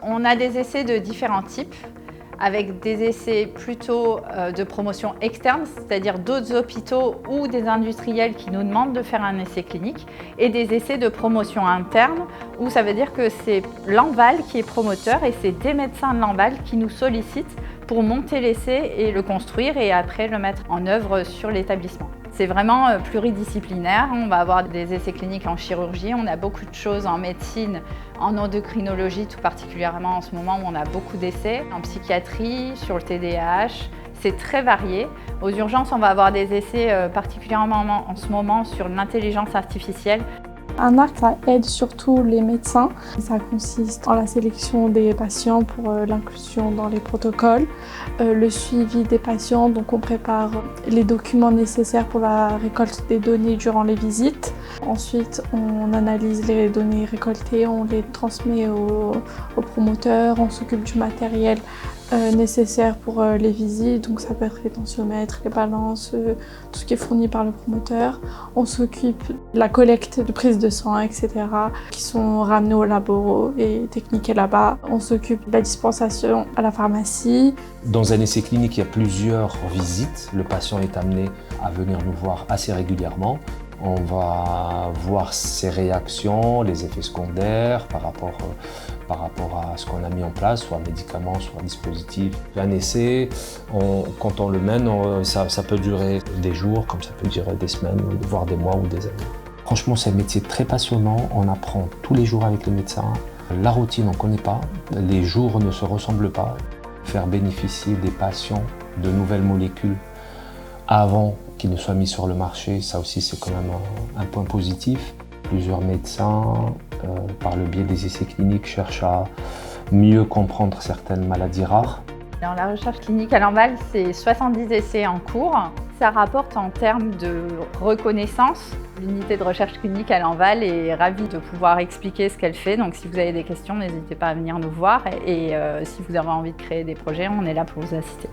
On a des essais de différents types, avec des essais plutôt de promotion externe, c'est-à-dire d'autres hôpitaux ou des industriels qui nous demandent de faire un essai clinique, et des essais de promotion interne, où ça veut dire que c'est l'Enval qui est promoteur et c'est des médecins de l'Enval qui nous sollicitent pour monter l'essai et le construire et après le mettre en œuvre sur l'établissement. C'est vraiment pluridisciplinaire, on va avoir des essais cliniques en chirurgie, on a beaucoup de choses en médecine, en endocrinologie tout particulièrement en ce moment où on a beaucoup d'essais, en psychiatrie, sur le TDAH, c'est très varié. Aux urgences, on va avoir des essais particulièrement en ce moment sur l'intelligence artificielle. Un ARC, ça aide surtout les médecins. Ça consiste en la sélection des patients pour l'inclusion dans les protocoles, le suivi des patients, donc on prépare les documents nécessaires pour la récolte des données durant les visites. Ensuite, on analyse les données récoltées, on les transmet aux promoteurs, on s'occupe du matériel nécessaires pour les visites, donc ça peut être les tensiomètres, les balances, tout ce qui est fourni par le promoteur. On s'occupe de la collecte de prise de sang, etc., qui sont ramenés au labo et techniqués là-bas. On s'occupe de la dispensation à la pharmacie. Dans un essai clinique, il y a plusieurs visites. Le patient est amené à venir nous voir assez régulièrement. On va voir ses réactions, les effets secondaires par rapport à ce qu'on a mis en place, soit médicaments, soit dispositifs. Un essai, quand on le mène, ça peut durer des jours, comme ça peut durer des semaines, voire des mois ou des années. Franchement, c'est un métier très passionnant. On apprend tous les jours avec les médecins. La routine, on ne connaît pas. Les jours ne se ressemblent pas. Faire bénéficier des patients de nouvelles molécules avant qu'ils ne soient mis sur le marché, ça aussi c'est quand même un point positif. Plusieurs médecins, par le biais des essais cliniques, cherchent à mieux comprendre certaines maladies rares. Dans la recherche clinique à l'Enval, c'est 70 essais en cours. Ça rapporte en termes de reconnaissance. L'unité de recherche clinique à l'Enval est ravie de pouvoir expliquer ce qu'elle fait. Donc si vous avez des questions, n'hésitez pas à venir nous voir. Et si vous avez envie de créer des projets, on est là pour vous assister.